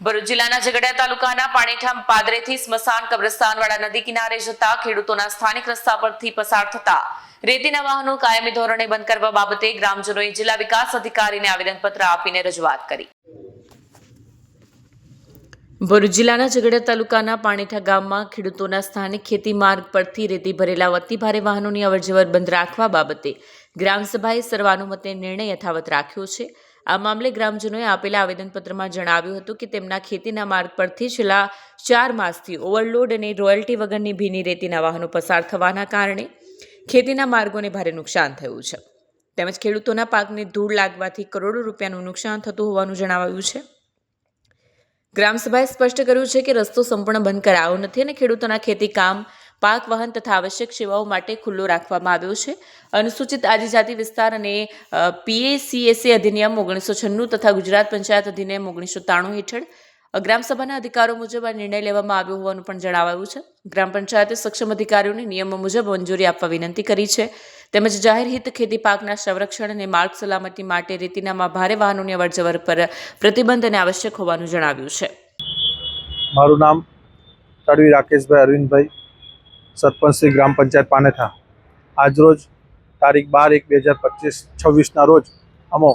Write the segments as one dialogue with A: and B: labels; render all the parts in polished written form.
A: ભરૂચ જિલ્લાના ઝઘડિયા તાલુકાના પાણીઠા પાદરેથી સ્મશાન કબ્રસ્તાનવાળા નદી કિનારે જતા ખેડૂતોના સ્થાનિક રસ્તા પરથી પસાર થતા રેતીના વાહનો કાયમી ધોરણે બંધ કરવા બાબતે ગ્રામજનોએ જિલ્લા વિકાસ અધિકારીને આવેદનપત્ર આપીને રજૂઆત કરી. ભરૂચ જિલ્લાના ઝઘડિયા તાલુકાના પાણીઠા ગામમાં ખેડૂતોના સ્થાનિક ખેતી માર્ગ પરથી રેતી ભરેલા અતિ ભારે વાહનોની અવરજવર બંધ રાખવા બાબતે ગ્રામસભાએ સર્વાનુમતે નિર્ણય યથાવત રાખ્યો છે. આ મામલે ગ્રામજનોએ આપેલા આવેદનપત્રમાં જણાવ્યું હતું કે તેમના ખેતીના માર્ગ પરથી છેલ્લા 4 માસથી ઓવરલોડ અને રોયલ્ટી વગરની ભીની રેતીના વાહનો પસાર થવાના કારણે ખેતીના માર્ગોને ભારે નુકસાન થયું છે. તેમજ ખેડૂતોના પાકને ધૂળ લાગવાથી કરોડો રૂપિયાનું નુકસાન થતું હોવાનું જણાવાયું છે. ગ્રામસભાએ સ્પષ્ટ કર્યું છે કે રસ્તો સંપૂર્ણ બંધ કરાયો નથી અને ખેડૂતોના ખેતી કામ, પાક વહન તથા આવશ્યક સેવાઓ માટે ખુલ્લો રાખવામાં આવ્યો છે. અનુસૂચિત આદિજાતિ વિસ્તાર અને PACSA અધિનિયમ 1996 તથા ગુજરાત પંચાયત અધિનિયમ 1993 હેઠળ ગ્રામસભાના અધિકારો મુજબ આ નિર્ણય લેવામાં આવ્યો હોવાનું પણ જણાવાયું છે. ગ્રામ પંચાયતે સક્ષમ અધિકારીઓને નિયમો મુજબ મંજૂરી આપવા વિનંતી કરી છે. તેમજ જાહેર હિત ખેતી પાકના સંરક્ષણ અને માર્ગ સલામતી માટે રેતીનામાં ભારે વાહનોની અવરજવર પર પ્રતિબંધ અને આવશ્યક હોવાનું જણાવ્યું છે.
B: મારું નામ તડવી રાકેશભાઈ અરવિંદભાઈ, સરપંચ શ્રી ગ્રામ પંચાયત પાનેઠા. આજરોજ તારીખ 12/1/2026ના રોજ અમો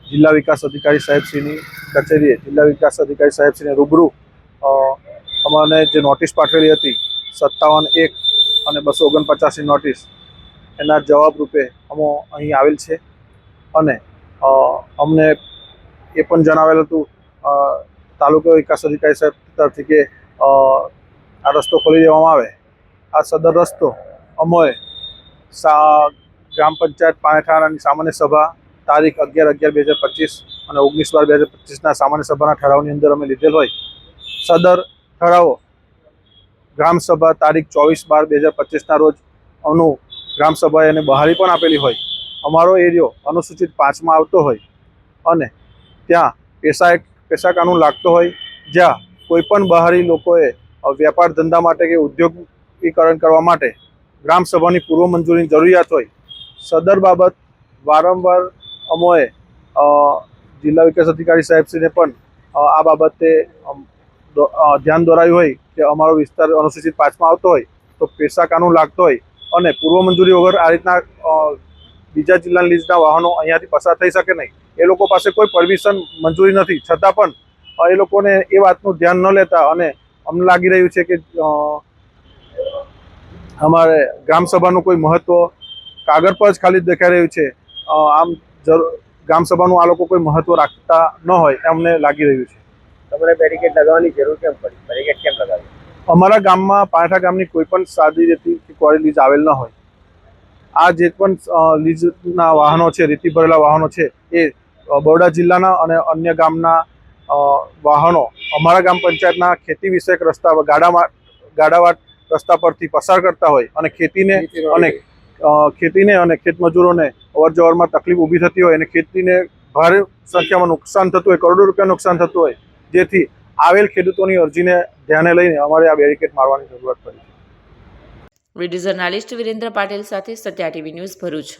B: જિલ્લા વિકાસ અધિકારી સાહેબશ્રીની કચેરીએ જિલ્લા વિકાસ અધિકારી સાહેબશ્રીને રૂબરૂ અમને જે નોટિસ પાઠવેલી હતી 57(1) અને 249ની નોટિસ, એના જવાબ રૂપે અમો અહીં આવેલ છે. અને અમને એ પણ જણાવેલ હતું તાલુકા વિકાસ અધિકારી સાહેબ તરફથી કે આ રસ્તો ખોલી દેવામાં આવે. આ સદર રસ્તો અમોએ ગ્રામ પંચાયત પાનેઠાની સામાન્ય સભા તારીખ 11/11/2025 અને 19/12/2025ના સામાન્ય સભાના ઠરાવની અંદર અમે લીધેલ હોય. સદર ઠરાવો ગ્રામસભા તારીખ 24/12/2025ના રોજ અનું ગ્રામસભાએ એને બહાલી પણ આપેલી હોય. અમારો એરિયો અનુસૂચિત 5માં આવતો હોય અને ત્યાં પેશા કાનૂન લાગતો હોય, જ્યાં કોઈપણ બહારી લોકોએ વેપાર ધંધા માટે કે ઉદ્યોગીકરણ કરવા માટે ગ્રામસભાની પૂર્વ મંજૂરીની જરૂરિયાત હોય. સદર બાબત વારંવાર અમોએ જિલ્લા વિકાસ અધિકારી સાહેબશ્રીને પણ આ બાબતે ધ્યાન દોરાયું હોય કે અમારો વિસ્તાર અનુસૂચિત 5માં આવતો હોય તો પેશા કાનૂન લાગતો હોય અને પૂર્વ મંજૂરી વગર આ રીતના બીજા જિલ્લાના લીઝના વાહનો અહીંયાથી પસાર થઈ શકે નહીં. એ લોકો પાસે કોઈ પરમિશન મંજૂરી નથી, છતાં પણ એ લોકોને એ વાતનું ધ્યાન ન લેતા અને અમને લાગી રહ્યું છે કે અમારે ગ્રામસભાનું કોઈ મહત્વ કાગળ પર જ ખાલી દેખાઈ રહ્યું છે. આમ ગ્રામસભાનું આ લોકો કોઈ મહત્વ રાખતા ન હોય અમને લાગી રહ્યું છે.
C: તમારે બેરિકેડ લગાવવાની જરૂર કેમ પડી? બેરિકેડ કેમ લગાવી?
B: અમારા ગામમાં પાનેઠા ગામની કોઈ પણ સાદી રેતી કે કોરી લીઝ આવેલ ન હોય. આ જે પણ લીઝના વાહનો છે, રેતી ભરેલા વાહનો છે, એ બરોડા જિલ્લાના અને અન્ય ગામના વાહનો અમારા ગ્રામ પંચાયતના ખેતી વિષયક રસ્તા ગાડાવાટ રસ્તા પરથી પસાર કરતા હોય અને ખેતીને અને ખેતમજૂરોને અવરજવરમાં તકલીફ ઊભી થતી હોય અને ખેતીને ભારે સંખ્યામાં નુકસાન થતું હોય, કરોડો રૂપિયા નુકસાન થતું હોય, જેથી આવેલ ખેડૂતોની અરજીને ધ્યાને લઈને અમારે આ બેરિકેડ મારવાની જરૂરત પડી છે.
A: વિડીયો જર્નાલિસ્ટ વિરેન્દ્ર પાટીલ સાથે સત્યા ટીવી ન્યૂઝ ભરૂચ.